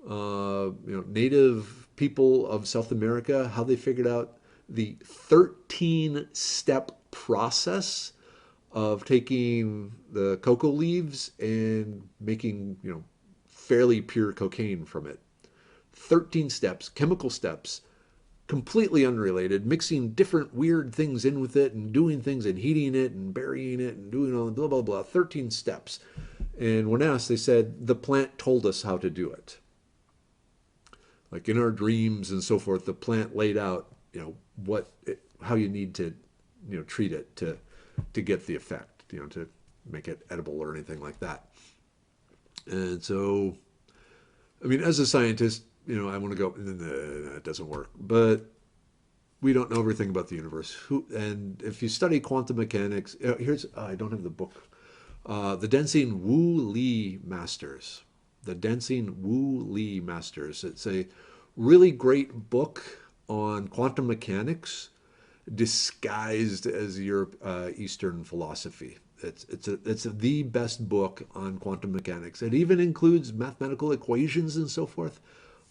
native people of South America, how they figured out the 13-step process of taking the cocoa leaves and making, fairly pure cocaine from it. 13 steps, chemical steps, completely unrelated, mixing different weird things in with it and doing things and heating it and burying it and doing all blah, blah, blah. 13 steps. And when asked, they said, the plant told us how to do it. Like in our dreams and so forth, the plant laid out, how you need to, treat it to get the effect, to make it edible or anything like that. And so, I mean, as a scientist, I want to go, no, it doesn't work. But we don't know everything about the universe. And if you study quantum mechanics, I don't have the book. The Dancing Wu Li Masters. The Dancing Wu Li Masters. It's a really great book on quantum mechanics disguised as Eastern philosophy. It's the best book on quantum mechanics. It even includes mathematical equations and so forth.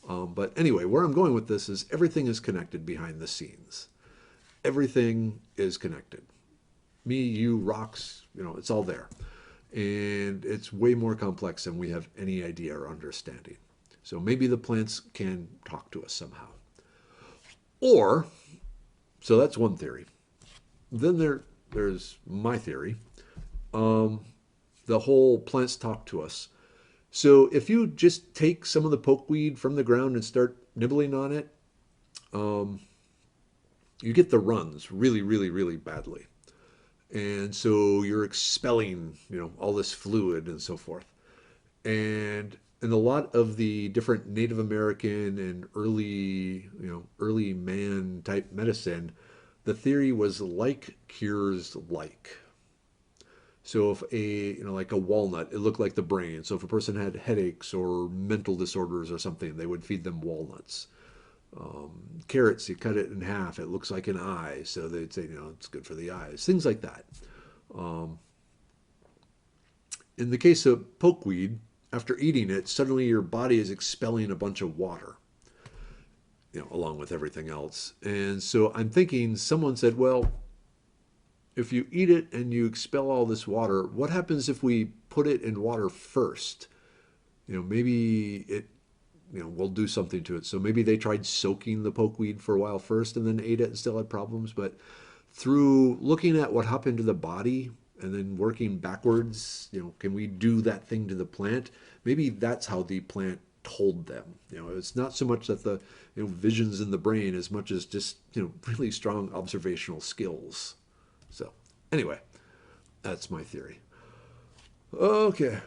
But anyway, where I'm going with this is everything is connected behind the scenes. Everything is connected. Me, you, rocks, it's all there. And it's way more complex than we have any idea or understanding. So maybe the plants can talk to us somehow. Or, so that's one theory. Then there's my theory. The whole plants talk to us. So if you just take some of the pokeweed from the ground and start nibbling on it, you get the runs really, really, really badly. And so you're expelling, all this fluid and so forth. And in a lot of the different Native American and early man type medicine, the theory was like cures like. So if like a walnut, it looked like the brain. So if a person had headaches or mental disorders or something, they would feed them walnuts. Carrots, you cut it in half, it looks like an eye. So they'd say, it's good for the eyes. Things like that. In the case of pokeweed, after eating it, suddenly your body is expelling a bunch of water, along with everything else. And so I'm thinking someone said, well, if you eat it and you expel all this water, what happens if we put it in water first? Maybe it, will do something to it. So maybe they tried soaking the pokeweed for a while first and then ate it and still had problems. But through looking at what happened to the body and then working backwards, can we do that thing to the plant? Maybe that's how the plant told them. It's not so much that the visions in the brain as much as just really strong observational skills. So anyway, that's my theory. Okay.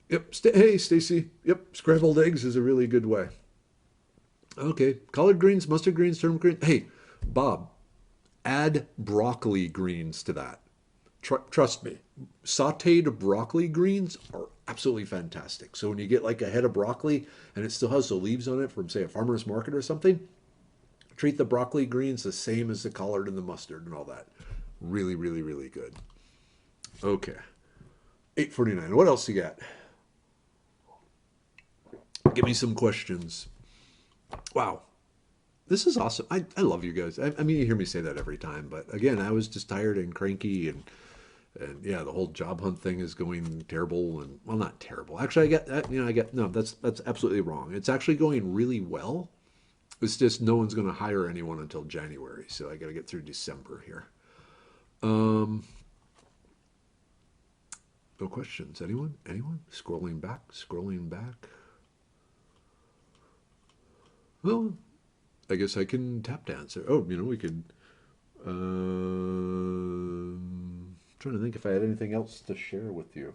Yep. Hey, Stacy. Yep. Scrambled eggs is a really good way. Okay. Collard greens, mustard greens, turnip greens. Hey, Bob, add broccoli greens to that. Trust me, sauteed broccoli greens are absolutely fantastic. So when you get like a head of broccoli and it still has the leaves on it from, say, a farmer's market or something, treat the broccoli greens the same as the collard and the mustard and all that. Really, really, really good. Okay. 8:49. What else you got? Give me some questions. Wow. This is awesome. I love you guys. I mean, you hear me say that every time, but again, I was just tired and cranky and yeah, the whole job hunt thing is going terrible and well, not terrible. Actually, no, that's absolutely wrong. It's actually going really well. It's just no one's going to hire anyone until January, so I got to get through December here. No questions. Anyone? Anyone? Scrolling back. Scrolling back. Well, I guess I can tap dance. Oh, we could. Trying to think if I had anything else to share with you.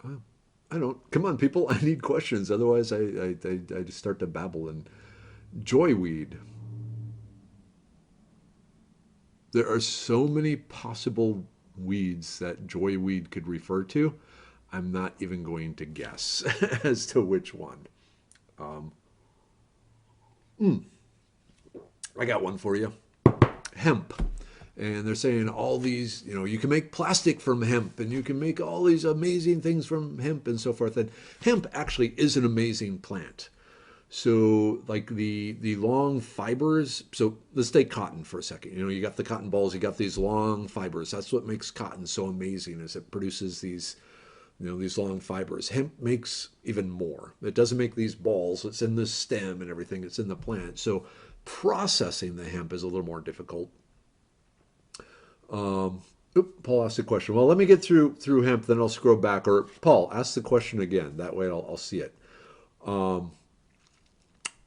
Uh, I don't. Come on, people. I need questions. Otherwise, I just start to babble. And joyweed. There are so many possible weeds that joyweed could refer to. I'm not even going to guess as to which one. Um, I got one for you. Hemp. And they're saying all these, you can make plastic from hemp and you can make all these amazing things from hemp and so forth. And hemp actually is an amazing plant. So like the long fibers, so let's take cotton for a second. You got the cotton balls, you got these long fibers. That's what makes cotton so amazing is it produces these long fibers. Hemp makes even more. It doesn't make these balls. It's in the stem and everything. It's in the plant. So processing the hemp is a little more difficult. Paul asked a question. Well, let me get through hemp, then I'll scroll back. Or Paul, ask the question again. That way I'll see it.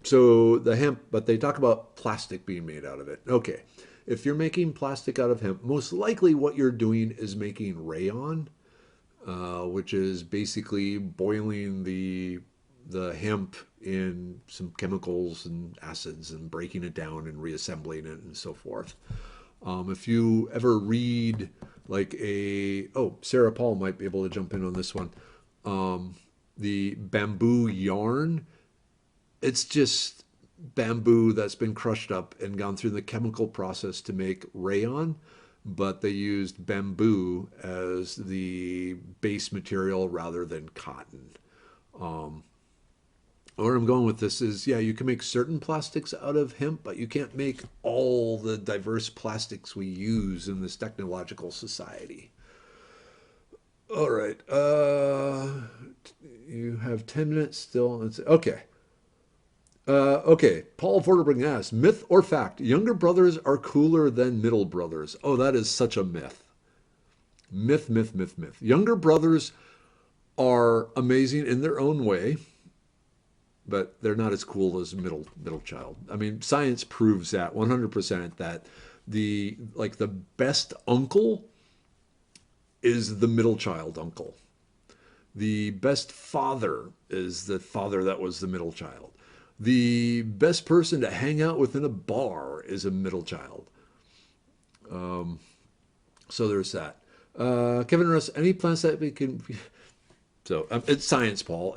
So the hemp, but they talk about plastic being made out of it. Okay. If you're making plastic out of hemp, most likely what you're doing is making rayon, which is basically boiling the hemp in some chemicals and acids and breaking it down and reassembling it and so forth. If you ever read Sarah Paul might be able to jump in on this one. The bamboo yarn, it's just bamboo that's been crushed up and gone through the chemical process to make rayon, but they used bamboo as the base material rather than cotton. Um, where I'm going with this is, yeah, you can make certain plastics out of hemp, but you can't make all the diverse plastics we use in this technological society. All right. You have 10 minutes still. Okay. Okay. Paul Vorderbruggen asks, myth or fact, younger brothers are cooler than middle brothers. Oh, that is such a myth. Myth, myth, myth, myth. Younger brothers are amazing in their own way, but they're not as cool as middle child. I mean, science proves that 100% that the best uncle is the middle child uncle. The best father is the father that was the middle child. The best person to hang out with in a bar is a middle child. Um, so there's that. Kevin Russ, any plants that we can. So it's science, Paul.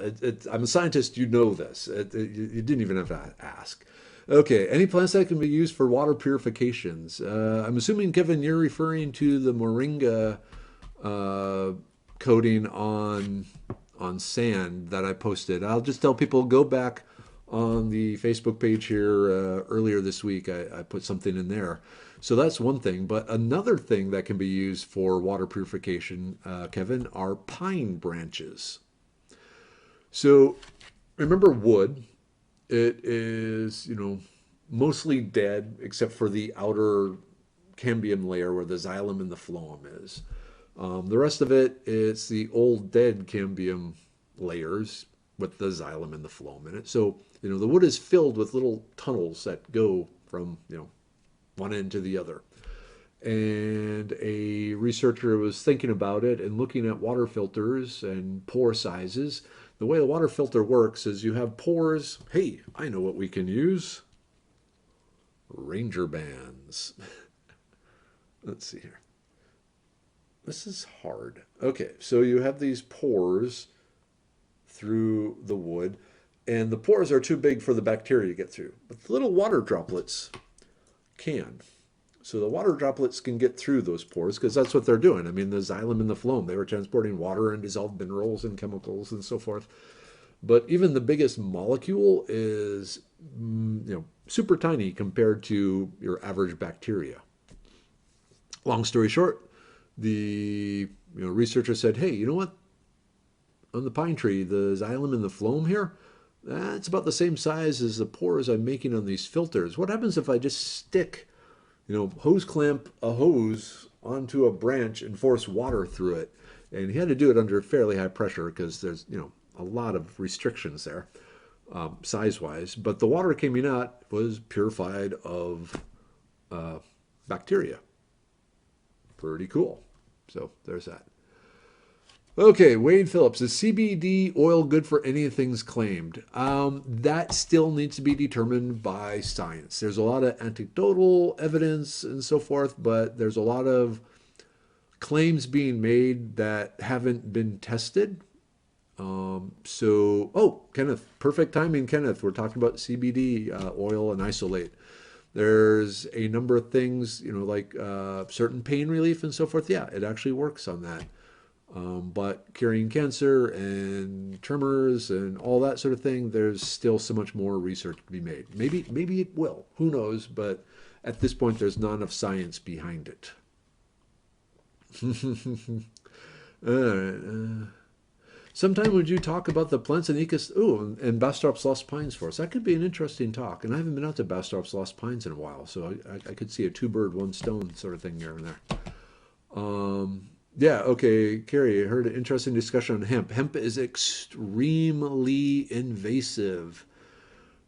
I'm a scientist. You know this. You didn't even have to ask. Okay. Any plants that can be used for water purifications? I'm assuming, Kevin, you're referring to the moringa uh, coating on sand that I posted. I'll just tell people go back on the Facebook page here earlier this week. I put something in there. So that's one thing. But another thing that can be used for water purification, Kevin, are pine branches. So remember wood. It is, mostly dead except for the outer cambium layer where the xylem and the phloem is. The rest of it, it's the old dead cambium layers with the xylem and the phloem in it. So, the wood is filled with little tunnels that go from, one end to the other. And a researcher was thinking about it and looking at water filters and pore sizes. The way a water filter works is you have pores. Hey, I know what we can use. Ranger bands. Let's see here. This is hard. Okay, so you have these pores through the wood, and the pores are too big for the bacteria to get through. But the little water droplets can. So the water droplets can get through those pores because that's what they're doing. I mean, the xylem and the phloem, they were transporting water and dissolved minerals and chemicals and so forth. But even the biggest molecule is, super tiny compared to your average bacteria. Long story short, the researcher said, hey, you know what? On the pine tree, the xylem and the phloem here, that's about the same size as the pores I'm making on these filters. What happens if I just stick, hose clamp a hose onto a branch and force water through it? And he had to do it under fairly high pressure because there's, a lot of restrictions there, size-wise. But the water coming out was purified of bacteria. Pretty cool. So there's that. Okay, Wade Phillips, is CBD oil good for any things claimed? That still needs to be determined by science. There's a lot of anecdotal evidence and so forth, but there's a lot of claims being made that haven't been tested. Kenneth, perfect timing, Kenneth. We're talking about CBD oil and isolate. There's a number of things, like certain pain relief and so forth. Yeah, it actually works on that. But curing cancer and tremors and all that sort of thing, there's still so much more research to be made. Maybe it will. Who knows? But at this point, there's not enough science behind it. Sometime would you talk about the plants and and Bastrop's Lost Pines for us? That could be an interesting talk. And I haven't been out to Bastrop's Lost Pines in a while, so I could see a two bird, one stone sort of thing here and there. Yeah, okay, Carrie, I heard an interesting discussion on hemp. Hemp is extremely invasive,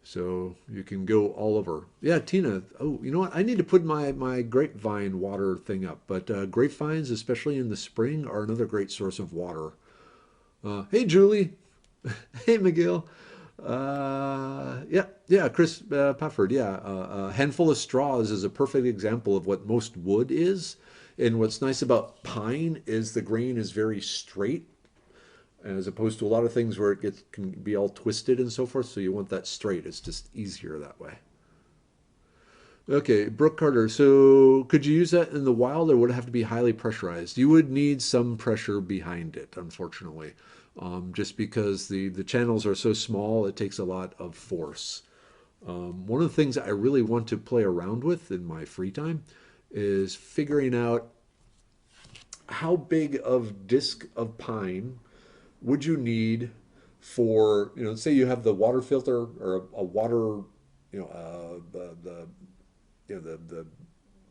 so you can go all over. Yeah, Tina, oh, you know what? I need to put my grapevine water thing up, but grapevines, especially in the spring, are another great source of water. Hey, Julie. Hey, Miguel. Yeah, Chris Pafford. Yeah, a handful of straws is a perfect example of what most wood is. And what's nice about pine is the grain is very straight, as opposed to a lot of things where can be all twisted and so forth. So you want that straight. It's just easier that way. Okay, Brooke Carter. So could you use that in the wild, or would it have to be highly pressurized? You would need some pressure behind it, unfortunately, just because the channels are so small. It takes a lot of force. One of the things I really want to play around with in my free time is figuring out how big of disc of pine would you need for, say you have the water filter or a water, the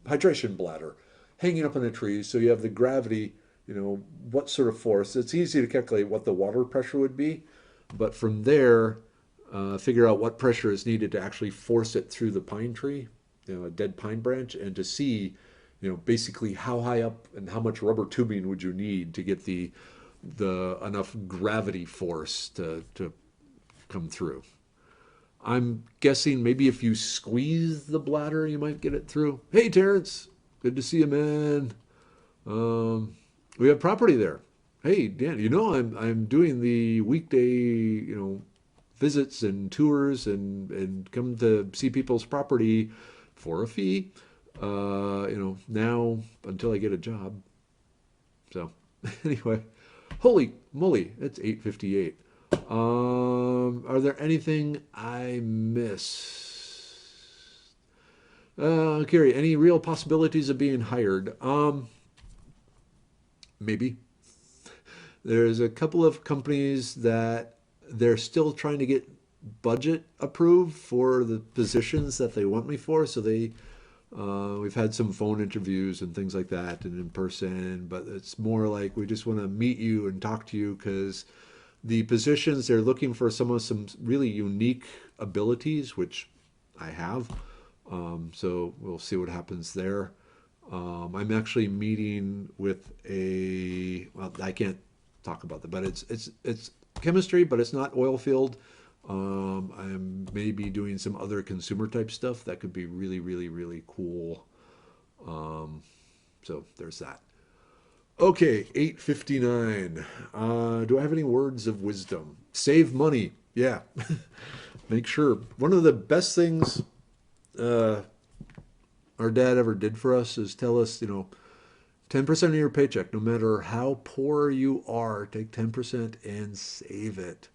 hydration bladder hanging up in a tree. So you have the gravity, what sort of force. It's easy to calculate what the water pressure would be, but from there, figure out what pressure is needed to actually force it through the pine tree, a dead pine branch, and to see, basically how high up and how much rubber tubing would you need to get the enough gravity force to come through. I'm guessing maybe if you squeeze the bladder, you might get it through. Hey, Terrence, good to see you, man. We have property there. Hey, Dan, I'm doing the weekday, visits and tours and come to see people's property for a fee. Now until I get a job. So anyway, holy moly, it's 8:58. Are there anything I miss? Carrie, any real possibilities of being hired? Maybe. There's a couple of companies that they're still trying to get budget approved for the positions that they want me for. So we've had some phone interviews and things like that and in person, but it's more like we just want to meet you and talk to you because the positions they're looking for some really unique abilities, which I have. So we'll see what happens there. I'm actually meeting with I can't talk about that, but it's chemistry, but it's not oil field. I'm maybe doing some other consumer type stuff that could be really, really, really cool. So there's that. Okay, 8:59. Do I have any words of wisdom? Save money. Yeah. Make sure. One of the best things our dad ever did for us is tell us, 10% of your paycheck, no matter how poor you are, take 10% and save it.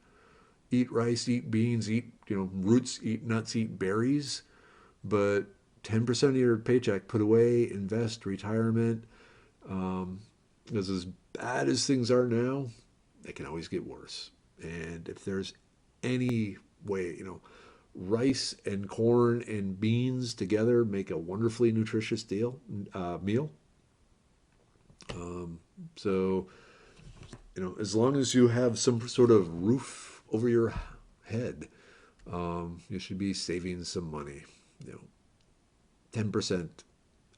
Eat rice, eat beans, eat, roots, eat nuts, eat berries. But 10% of your paycheck, put away, invest, retirement. Because as bad as things are now, they can always get worse. And if there's any way, rice and corn and beans together make a wonderfully nutritious meal. So, as long as you have some sort of roof over your head, you should be saving some money. 10%.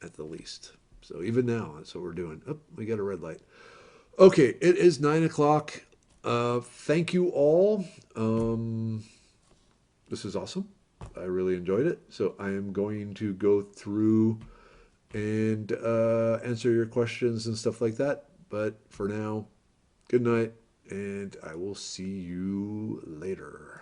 at the least. So even now, that's what we're doing. Oh, we got a red light. Okay, it is 9 o'clock. Thank you all. This is awesome. I really enjoyed it. So I am going to go through and answer your questions and stuff like that. But for now, good night, and I will see you later.